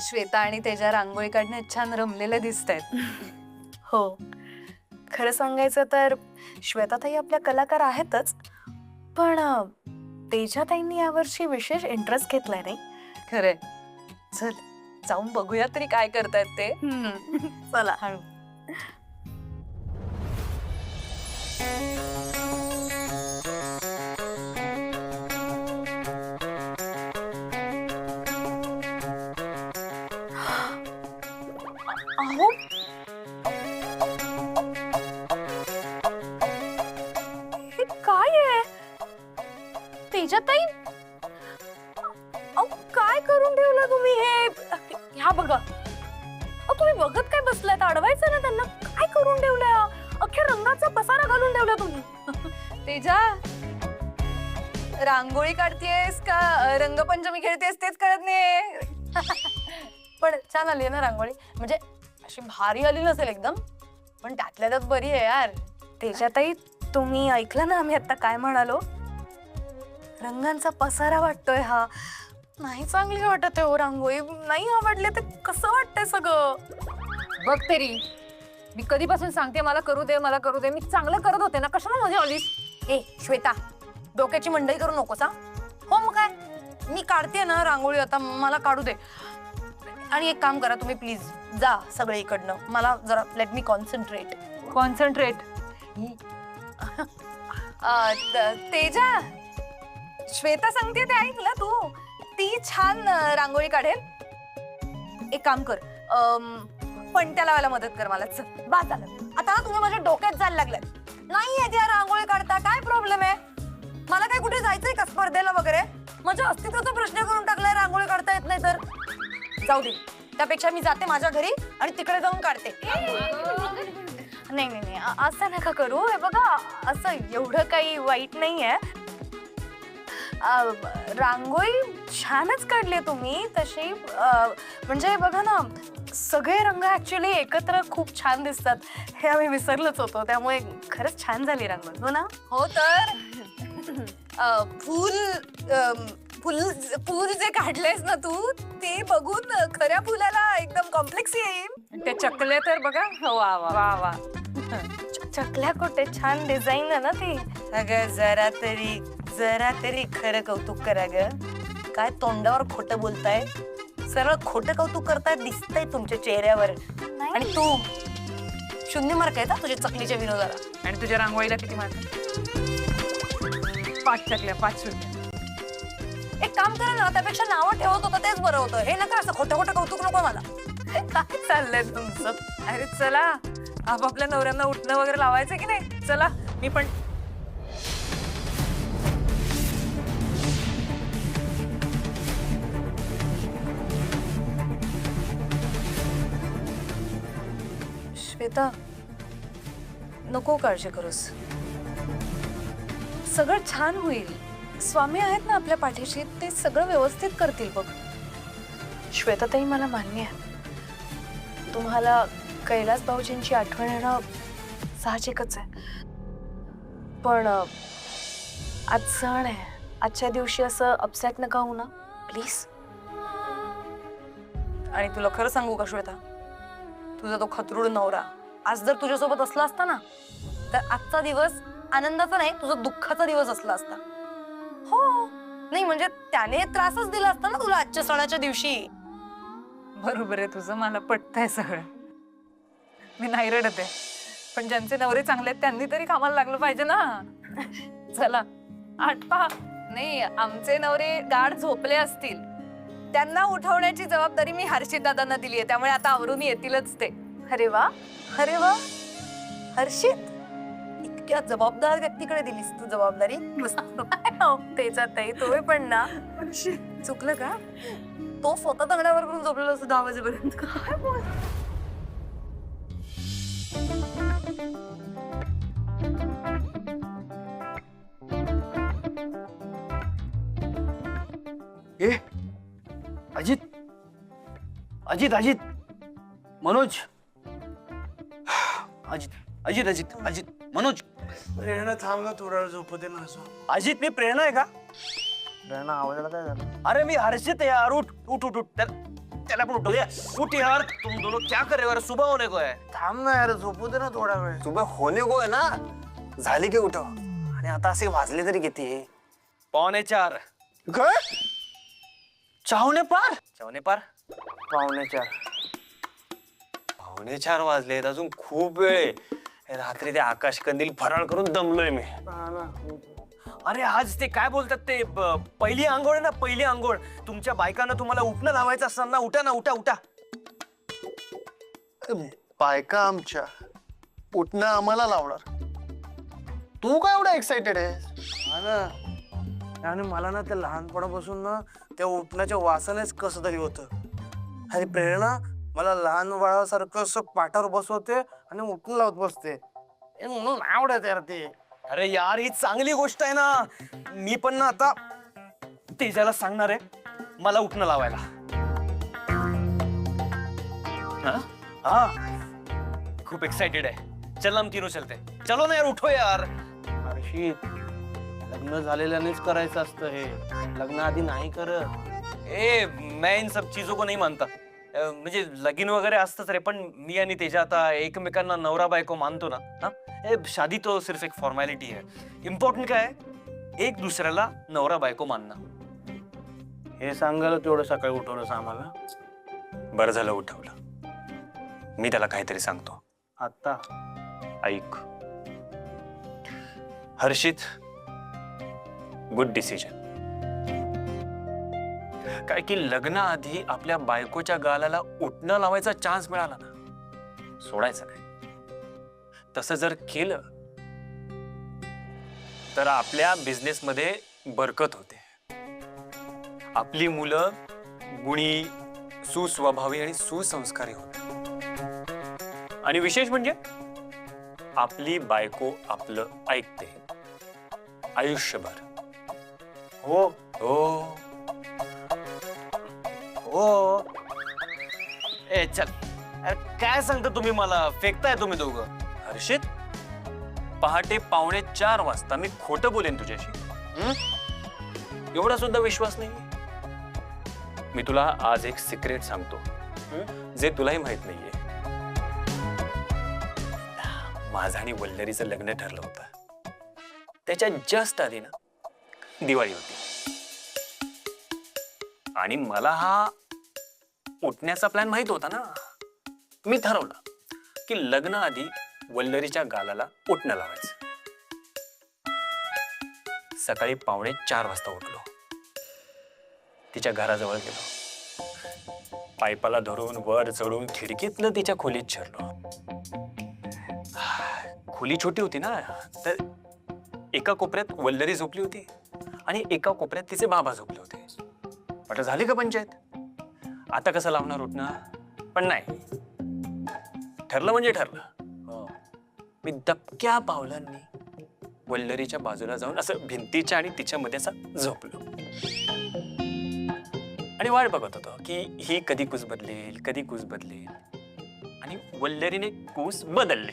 श्वेता आणि तेजा रांगोळी काढण्यात छान रमलेले दिसतायत. हो, खरं सांगायचं तर श्वेताताई आपल्या कलाकार आहेतच, पण तेजाताईंनी यावर्षी विशेष इंटरेस्ट घेतलाय नाही. खरंय. चल जाऊन बघूया तरी काय करतायत ते. चला. हळू. अहो, हे काय आहे तेजाताई? अहो, काय करून ठेवलं तुम्ही हे? ह्या बघा. अहो, तुम्ही बघत काय बसलात? अडवायचं ना त्यांना. काय करून ठेवलंय? अख्ख्या रंगाचा पसारा घालून ठेवला तुम्ही. तेजा रांगोळी काढतेस का रंगपंचमी खेळतेस तेच कळत नाही. पण छान आली ना रांगोळी. म्हणजे अशी भारी आली नसेल एकदम, पण त्यातल्या त्यात बरी आहे यार. तेजाताई, तुम्ही ऐकलं ना आम्ही आता काय म्हणालो? रंगांचा पसारा वाटतोय हा. नाही चांगली वाटत आहे हो रांगोळी. नाही आवडले ते कसं वाटतंय सगळं. बघ तरी, मी कधीपासून सांगते मला करू दे मला करू दे. मी चांगलं करत होते ना, कशाला मध्ये आलीस? ए श्वेता, डोक्याची मंडई करू नकोस हा. हो मग काय, मी काढते ना रांगोळी आता, मला काढू दे. आणि एक काम करा तुम्ही प्लीज, जा सगळे इकडनं. मला जरा लेट मी कॉन्सन्ट्रेट. कॉन्सन्ट्रेट. तेजा, श्वेता सांगते ते ऐकलं तू. ती छान रांगोळी काढेल. एक काम कर, पणत्या लावायला मदत कर मला. चल बाद झालं आता. तुम्ही माझ्या डोक्यात जायला लागलात. नाही आहे त्या रांगोळी काढता, काय प्रॉब्लेम आहे? मला काय कुठे जायचंय का स्पर्धेला वगैरे? माझ्या अस्तित्वाचा प्रश्न करून टाकलाय रांगोळी काढता येत नाही तर. जाऊ दे, त्यापेक्षा मी जाते माझ्या घरी आणि तिकडे जाऊन काढते. नाही नाही नाही, असं नका करू. हे बघा, असं एवढं काही वाईट नाहीये. रांगोळी छानच काढली तुम्ही तशी. म्हणजे बघा ना, सगळे रंग ऍक्च्युली एकत्र खूप छान दिसतात. हे आम्ही विसरलोच होतो, त्यामुळे खरंच छान झाली रांगोळी. हो ना? हो तर. फूल फुल फूल जे काढलेस ना तू, ते बघून खऱ्या फुलाला एकदम कॉम्प्लेक्स येईल. ते चकले तर बघा. वा वा वा वा. चकल्या कुठे, छान डिझाईन आहे ना ती. अगं जरा तरी खरं कौतुक करा ग. काय तोंडावर खोटं बोलताय? सरळ खोटं कौतुक करताय दिसतंय तुमच्या चेहऱ्यावर. आणि तू 0 मार्क आहे का तुझ्या चकलीच्या विनोदाला? आणि तुझ्या रांगोळीला किती मार्क? 5 चकल्या, 5 शून्य. एक काम करा ना, त्यापेक्षा नावं ठेवत होतं तेच बरं होतं. हे नका असं खोटं खोटं कौतुक नको मला. काय चाललंय तुमचं? अरे चला, आपापल्या नवऱ्यांना उठणं वगैरे लावायचं की नाही? चला मी पण. श्वेता, नको काळजी करूस. सगळं छान होईल. स्वामी आहेत ना आपल्या पाठीशी, ते सगळं व्यवस्थित करतील बघ. श्वेताताई, मला मान्य आहे तुम्हाला कैलास भाऊजींची आठवण येणं साहजिकच आहे. पण आज सण आहे. आजच्या दिवशी असं अपसेट नका होऊ ना प्लीज. आणि तुला खरं सांगू का श्वेता, तुझा तो खतरूड नवरा आज जर तुझ्यासोबत असला असता ना, तर आजचा दिवस आनंदाचा नाही, तुझा दुःखाचा दिवस असला असता. हो, नाही म्हणजे त्याने त्रासच दिला असता ना तुला आजच्या सणाच्या दिवशी. बरोबर आहे तुझं, मला पटतंय सगळं. मी नाही रडत आहे, पण ज्यांचे नवरे चांगले आहेत त्यांनी तरी कामाला लागलं पाहिजे ना. चला आटपा. नाही, आमचे नवरे गाढ झोपले असतील, त्यांना उठवण्याची जबाबदारी मी हर्षित दादांना दिली आहे, त्यामुळे आता आवरून येतीलच ते. अरे वा, अरे वा. हर्षित, इतक्या जबाबदार व्यक्तीकडे दिलीस तू जबाबदारी. तेजाताई, तुम्ही पण ना. चुकलं का? तो स्वतः तंगड्यावर करून झोपलेला असतो 10 वाजेपर्यंत. काय बोल. अजित अजित अजित मनोज. अजित अजित अजित अजित मनोज. प्रेरणा थांब ना, थोडा वेळ झोपू दे ना. अजित, मी प्रेरणा आहे का? प्रेरणा आवाजाला काय झालं? अरे मी हर्षित आहे यार. उठ उठ उठ उठ. त्याला पण उठवूया. उठ यार, तुम दोनों क्या कर रहे हो यार? सुबह होने को है. थांब ना यार, झोपू दे ना थोडा वेळ. सुबह होने को है ना, झाली की उठव. आणि आता असे वाजले तरी किती? 3:45. काय? चावणे पार? 4:45. 4:45. 4:45 वाजलेत, अजून खूप वेळ आहे. रात्री ते आकाश कंदील फराळ करून दमलोय मी. अरे आज ते काय बोलतात ते पहिली आंघोळ आहे ना, पहिली आंघोळ. तुमच्या बायकांना तुम्हाला उठणं लावायचं असतं ना. उठा ना, उठा उठा. बायका आमच्या उठणं आम्हाला लावणार. तू काय एवढा एक्साइटेड आहे? हा ना. आणि मला ना ते लहानपणापासून ना त्या उठण्याच्या वासानेच कसं तरी होतं. आणि प्रेरणा मला लहान बाळासारखं असं पाठावर बसवते आणि उठून लावत बसते. हे म्हणून आवडत यार ते. अरे यार, ही चांगली गोष्ट आहे ना. मी पण ना आता तेजाला सांगणार आहे मला उठणं लावायला. हा, खूप एक्साइटेड आहे. चल हम तीनों चलते. चलो ना यार, उठो यार. हर्षित, लग्न झालेल्यानेच करायचं असतं हे. लग्न आधी नाही करत. मैं इन सब चीजों को नहीं मानता. म्हणजे लगीन वगैरे असतंच रे, पण मी आणि तेजा आता एकमेकांना नवरा बायको मानतो ना. हा, शादी तो सिर्फ एक फॉर्मॅलिटी है. इम्पॉर्टंट काय आहे? एक दुसऱ्याला नवरा बायको मानणं. हे सांगायला तेवढं सकाळी उठवलंस आम्हाला. बरं झालं उठवलं. मी त्याला काहीतरी सांगतो. आता ऐक हर्षित, गुड डिसिजन. काय की लग्नाआधी आपल्या बायकोच्या गालाला उठणं लावायचा चान्स मिळाला ना, सोडायचं नाही. तसं जर केलं तर आपल्या बिझनेसमध्ये बरकत होते. आपली मुलं गुणी, सुस्वभावी आणि सुसंस्कारी होतात. आणि विशेष म्हणजे आपली बायको आपलं ऐकते आयुष्यभर. हो हो हो. चल. अरे काय सांगता तुम्ही मला? फेकताय तुम्ही दोघं. हर्षित, पहाटे 3:45 वाजता मी खोटं बोलेन तुझ्याशी? एवढा सुद्धा विश्वास नाही? मी तुला आज एक सिक्रेट सांगतो, जे तुलाही माहित नाहीये. माझं आणि वल्लरीचं लग्न ठरलं होतं. त्याच्या जस्ट आधी ना दिवाळी होती. आणि मला हा उठण्याचा प्लॅन माहित होता ना. मी ठरवलं की लग्न आधी वल्लरीच्या गालाला उठणं लावायचं. सकाळी 3:45 वाजता उठलो. तिच्या घराजवळ गेलो. पाईपाला धरून वर चढून खिडकीतनं तिच्या खोलीत शिरलो. खोली छोटी होती ना, तर एका कोपऱ्यात वल्लरी झोपली होती आणि एका कोपऱ्यात तिचे बाबा झोपले होते. म्हटलं झाली का पंचायत? आता कसं लावणार उठणं? पण नाही, ठरलं म्हणजे ठरलं. मी दबक्या पावलांनी वल्लरीच्या बाजूला जाऊन असं भिंतीच्या आणि तिच्या मध्ये असं झोपलो आणि वाट बघत होतो की ही कधी कूस बदलेल, कधी कूस बदलेल. आणि वल्लरीने कूस बदलले.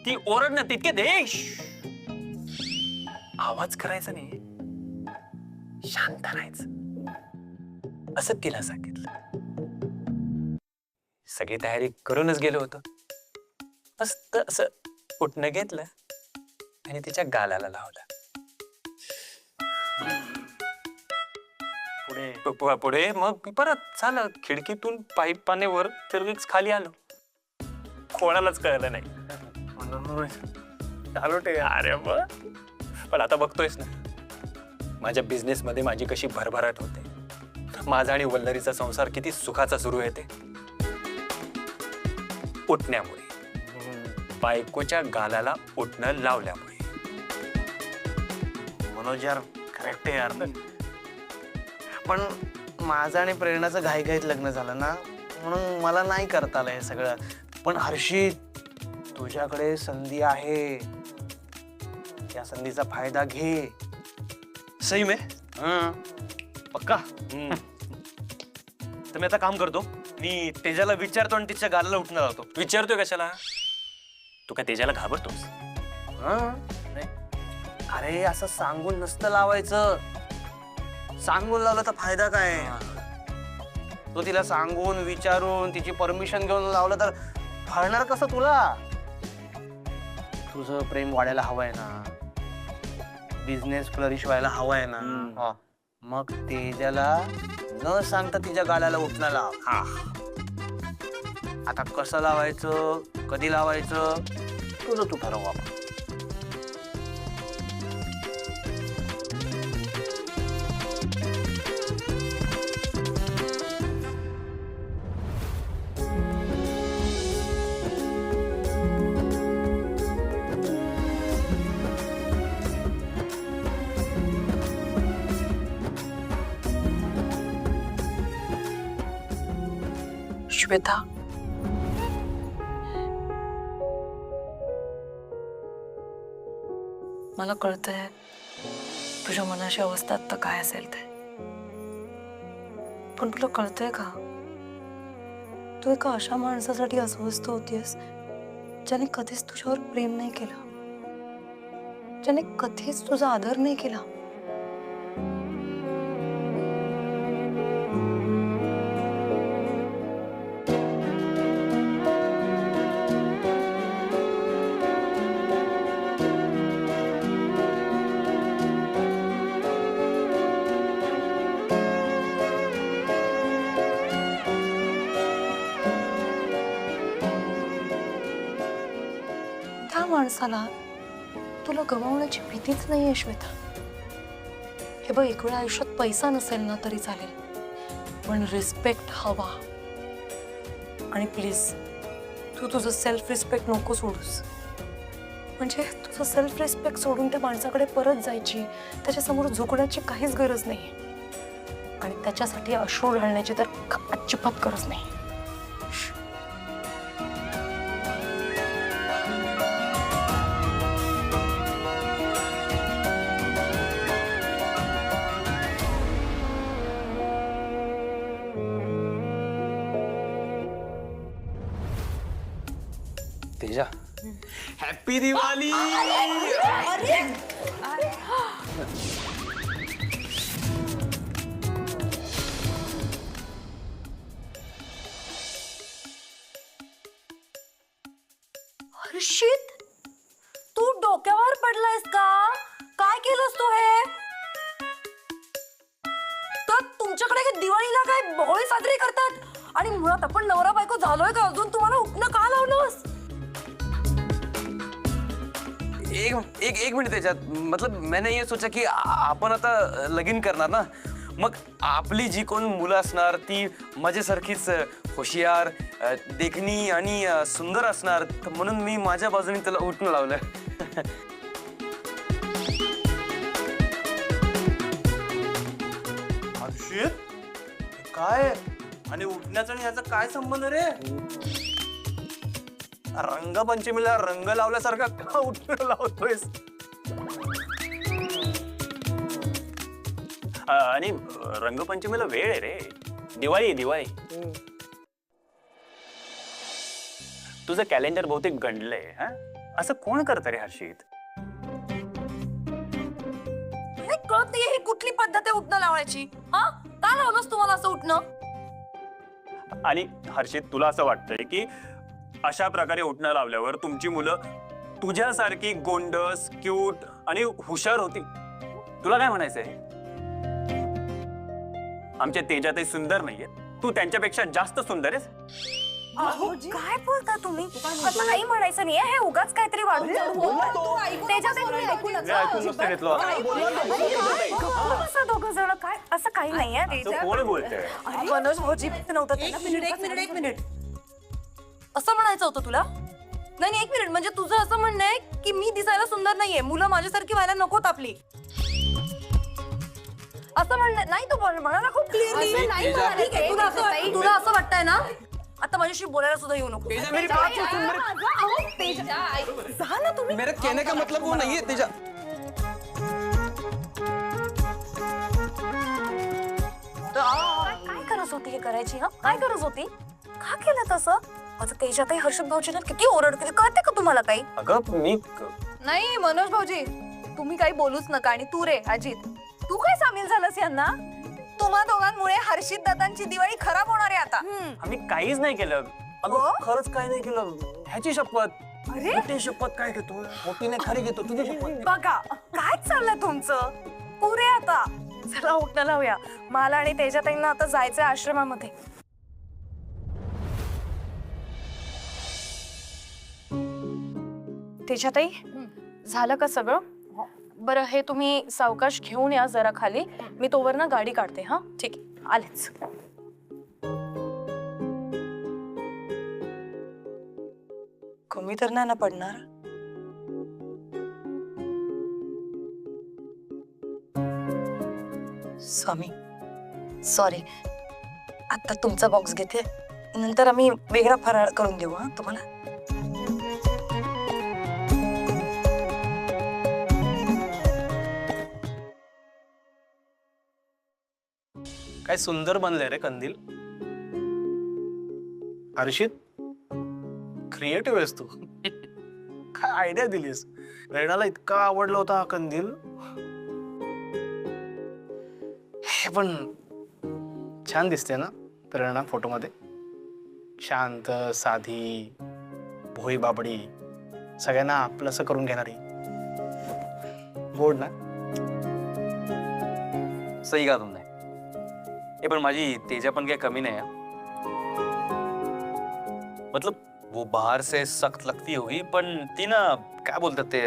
ती ओरडणं तितके देश आवाज करायचा नाही, शांत राहायचं असं तिला सांगितलं. सगळी तयारी करूनच गेलो होतो. मस्त असं उठणं घेतलं आणि तिच्या गालाला लावलं. पुढे मग परत झालं. खिडकीतून पाईपाने वर तिरगीच खाली आलो. कोणालाच कळलं नाही. अरे मग पण आता बघतोयस ना माझ्या बिझनेस मध्ये माझी कशी भरभराट होते. माझा आणि वल्लरीचा संसार किती सुखाचा सुरू आहे ते उठण्यामुळे, बायकोच्या गालाला उठणं लावल्यामुळे. मनोज यार, करेक्ट आहे यार. पण माझं आणि प्रेरणाचं घाईघाईत लग्न झालं ना, म्हणून मला नाही करता आलं हे सगळं. पण हर्षित, तुझ्याकडे संधी आहे. त्या संधीचा फायदा घे. सही में? पक्का? तर मी आता काम करतो. मी तेजाला विचारतो आणि तिच्या गालाला उठणं लावतो. विचारतोय कशाला? तू काय तेजाला घाबरतोस? नाही. अरे असं सांगून नसतं लावायचं. सांगून लावलं तर फायदा काय? तो तिला सांगून विचारून तिची परमिशन घेऊन लावलं तर फळणार कसं तुला? तुझं प्रेम वाढायला हवंय ना, बिझनेस फ्लरिश व्हायला हवाय ना. हा. मग तेजाला न सांगता तिच्या गालाला उठणं लाव. हा. आता कसं लावायचं, कधी लावायचं तुझं तू ठरव बाबा. श्वेता, मला कळतंय तुझ्या मनाची अवस्था आता काय असेल ते, पण तुला कळतंय का तू एका अशा माणसासाठी अस्वस्थ होतीयस ज्याने कधीच तुझ्यावर प्रेम नाही केलं, ज्याने कधीच तुझा आदर नाही केला. त्या माणसाला तुला गमावण्याची भीतीच नाहीये श्वेता. हे बघ, एक वेळा आयुष्यात पैसा नसेल ना तरी चालेल, पण रिस्पेक्ट हवा. आणि प्लीज तू तुझं सेल्फ रिस्पेक्ट नको सोडूस. म्हणजे तुझं सेल्फ रिस्पेक्ट सोडून त्या माणसाकडे परत जायची, त्याच्यासमोर झुकण्याची काहीच गरज नाही. आणि त्याच्यासाठी अश्रू ढाळण्याची तर अजिबात गरज नाही. तेजा, हॅपी दिवाळी. हर्षित, तू डोक्यावर पडलायस का? काय केलंस तू हे? तर तुमच्याकडे काय दिवाळीला काय होळी साजरी करतात? आणि मुळात आपण नवरा बायको झालोय का अजून? तुम्हाला उठणं का लावलंस? एक मिनिट त्याच्यात, मतलब मैंने ये सोचा की आपण आता लगीन करणार ना, मग आपली जी कोण मुलं असणार ती माझ्यासारखीच हुशियार, देखणी आणि सुंदर असणार, म्हणून मी माझ्या बाजूने त्याला उठणं लावलं. काय आणि उठण्याचा आणि याचा काय संबंध रे? रंगपंचमीला रंग लावल्यासारखा का उठणं लावतोयस? आणि रंगपंचमीला वेळ आहे रे, दिवाळी आहे, दिवाळी. तुझं कॅलेंडर बहुतेक गंडलंय. हा, असं कोण करतं रे हर्षित? नाही कळत नाहीये ही कुठली पद्धत आहे उठणं लावण्याची. हा, का लावलंस तुम्हाला असं उठणं? आणि हर्षित, तुला असं वाटतंय की अशा प्रकारे उठणं लावल्यावर तुमची मुलं तुझ्यासारखी गोंडस, क्यूट आणि हुशार होतील? तुला काय म्हणायचंय? आमच्या तेजातही सुंदर नाहीये, तू त्यांच्यापेक्षा जास्त सुंदर आहेस. काय बोलता तुम्ही? असं काही म्हणायचं नाहीये, हे उगाच काहीतरी वाढून दोघं जण काय असं काही नाहीये. कोण बोलतंय? मनोज भाऊजी नव्हतं त्यांना. एक मिनिट असं म्हणायचं होतं तुला? नाही, एक मिनिट, म्हणजे तुझं असं म्हणणं आहे की मी दिसायला सुंदर नाहीये, मुलं माझ्यासारखी व्हायला नकोत आपली, असं म्हणणं नाही? तू म्हणाला खूप क्लिअरली. तुला असं वाटतंय ना? आता माझ्याशी बोलायला सुद्धा येऊ नको. मेरा कहने का मतलब वो नहीं है तेजा. काय गरज होती हे करायची? हा, काय गरज होती? का केलं तसं? आता तेजातही हर्षद भाऊजींना किती ओरडतील, कळते का तुम्हाला काही? अगं मी नाही मनोज भाऊजी, तुम्ही काही बोलूच नका. आणि तू रे अजित, तू काय सामील झालास यांना? तुम्हा दोघांमुळे हर्षित दादांची दिवाळी खराब होणार आहे आता. आम्ही काहीच नाही केलं. हो? अगं खरंच काही नाही केलं. ह्याची शपथ. अरे मोठी शपथ काय घेतो? मोठीने खरी घेतो. तुझी शपथ. बघा काय चाललंय तुमचं. पुरे आता चला उठणं लावूया. मला आणि तेजाताईंना आता जायचंय आश्रमामध्ये. तेजाताई झालं का सगळं? बरं हे तुम्ही सावकाश घेऊन या जरा खाली. मी तोवर ना गाडी काढते. हा ठीक आहे आलेच. कमी तर नाही ना पडणार? स्वामी सॉरी, आता तुमचा बॉक्स घेते, नंतर आम्ही वेगळा फराळ करून देऊ हा तुम्हाला. काय सुंदर बनलंय रे कंदील. हर्षित क्रिएटिव्ह आहेस तू. काय आयडिया दिलीस. प्रेरणाला इतका आवडला होता हा कंदील. हे पण छान दिसते ना प्रेरणा फोटोमध्ये. शांत साधी भोळी बाबडी सगळ्यांना आपलंसं करून घेणारी. गोड ना. सही कहा तुमने. ये पण माझी तेजा पण काही कमी नाही है. मतलब वो बाहर से सख्त लगती होगी पण ती ना काय बोलतात ते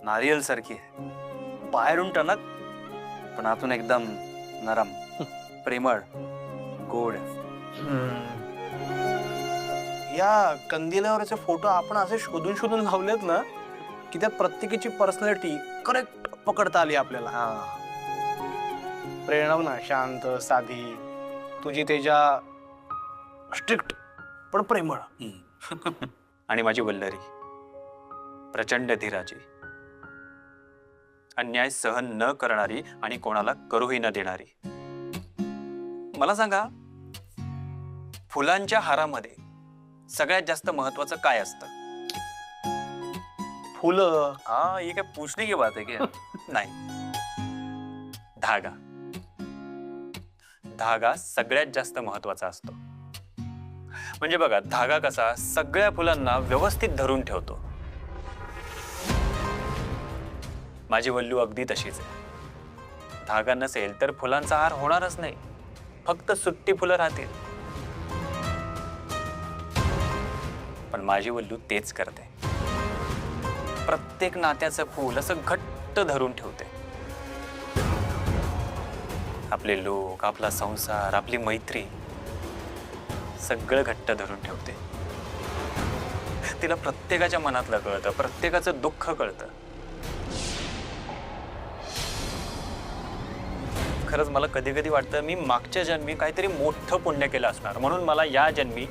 नारियल सारखी आहे. बाहेरून टणक पण आतून एकदम नरम, प्रेमळ, गोड. या कंदिलावरचे फोटो आपण असे शोधून शोधून लावलेत ना की त्यात प्रत्येकाची पर्सनॅलिटी करेक्ट पकडता आली आपल्याला. हा. प्रेरणा ना शांत साधी, तुझी तेजा स्ट्रिक्ट पण प्रेमळ. आणि माझी वल्लरी प्रचंड धीराची, अन्याय सहन न करणारी आणि कोणाला करूही न देणारी. मला सांगा, फुलांच्या हारामध्ये सगळ्यात जास्त महत्वाचं काय असतं? फुलं. हाँ ये क्या पूछने की बात है क्या? नाही, धागा. धागा सगळ्यात जास्त महत्वाचा असतो. म्हणजे बघा, धागा कसा सगळ्या फुलांना व्यवस्थित धरून ठेवतो. माझी वल्लू अगदी तशीच आहे. धागा नसेल तर फुलांचा हार होणारच नाही. फक्त सुट्टी फुलं राहतील. पण माझी वल्लू तेच करते. प्रत्येक नात्याचं फूल असं घट्ट धरून ठेवते. आपले लोक, आपला संसार, आपली मैत्री सगळं घट्ट धरून ठेवते. तिला प्रत्येकाच्या मनातलं कळतं, प्रत्येकाचं दुःख कळतं. खरंच मला कधी कधी वाटतं मी मागच्या जन्मी काहीतरी मोठं पुण्य केलं असणार, म्हणून मला या जन्मी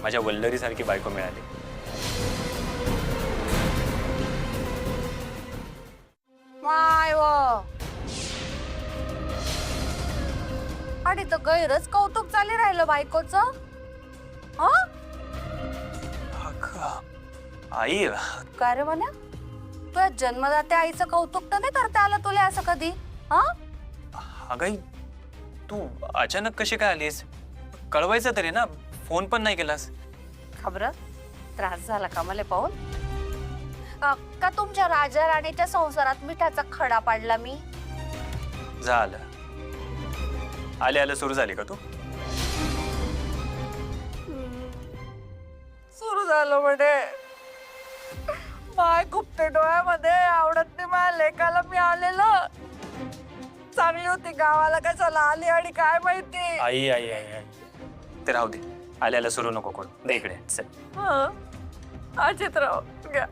माझ्या वल्लरीसारखी बायको मिळाली. माय आणि तर गैरच कौतुक चालू राहिलं बायकोचं. हं? आई, काय रे म्हणे, तुझ्या जन्मदात्या आईचं कौतुक तर नाही करता आलं तुला असं कधी? हं? अगं तू अचानक कशी काय आलीस? कळवायचं तरी ना, फोन पण नाही केलास. खबर त्रास झाला का मला पाहून? का तुमच्या राजा राणीच्या संसारात मिठाचा खडा पाडला मी? झालं. आले आले सुरू झाली का तू? सुरू झालं म्हणजे माय गुप्ते डोळ्यामध्ये आवडत नाही माझ्या लेकाला मी आलेलं. चांगली होती, गावाला कशाला आली आणि काय माहिती. आई आई आई आई ते राहू दे. आले आले सुरू नको कोण. दे इकडे चल. अजितराव घ्या.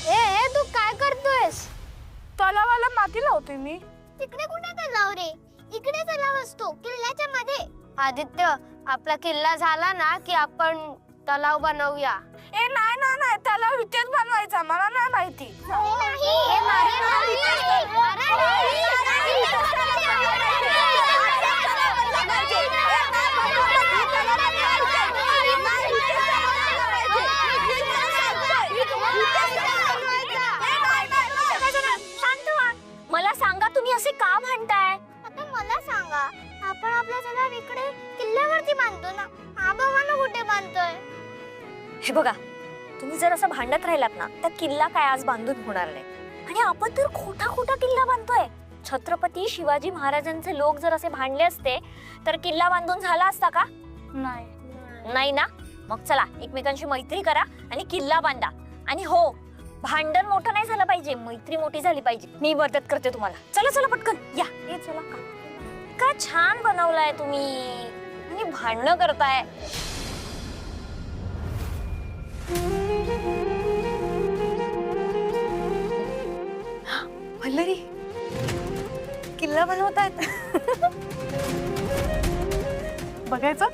ए तू काय करतोयस? तलावाला माती लावते मी. तिकडे कुठे तलाव रे? इकडे तलाव असतो किल्ल्याच्या मध्ये. आदित्य, आपला किल्ला झाला ना की आपण तलाव बनवूया. ए नाही ना नाही त्याला विटेच बनवायचा मला नाही माहिती. शांत व्हा. मला सांगा तुम्ही असे का म्हणताय? आता मला सांगा, आपण आपला तलाव इकडे किल्ल्यावरती बांधतो ना, हा बाबांना कुठे बांधतोय? हे बघा, तुम्ही जर असं भांडत राहिलात ना तर किल्ला काय आज बांधून होणार नाही. आणि आपण तर खोटा खोटा किल्ला बांधतोय. छत्रपती शिवाजी महाराजांचे लोक जर असे भांडले असते तर किल्ला बांधून झाला असता का? नाही ना. मग चला एकमेकांशी मैत्री करा आणि किल्ला बांधा. आणि हो, भांडण मोठं नाही झालं पाहिजे, मैत्री मोठी झाली पाहिजे. मी मदत करते तुम्हाला. चला चला पटकन या. हे चला का छान बनवलाय तुम्ही आणि भांडणं करताय. वल्लरी किल्ला बनवतायत. बघायचं.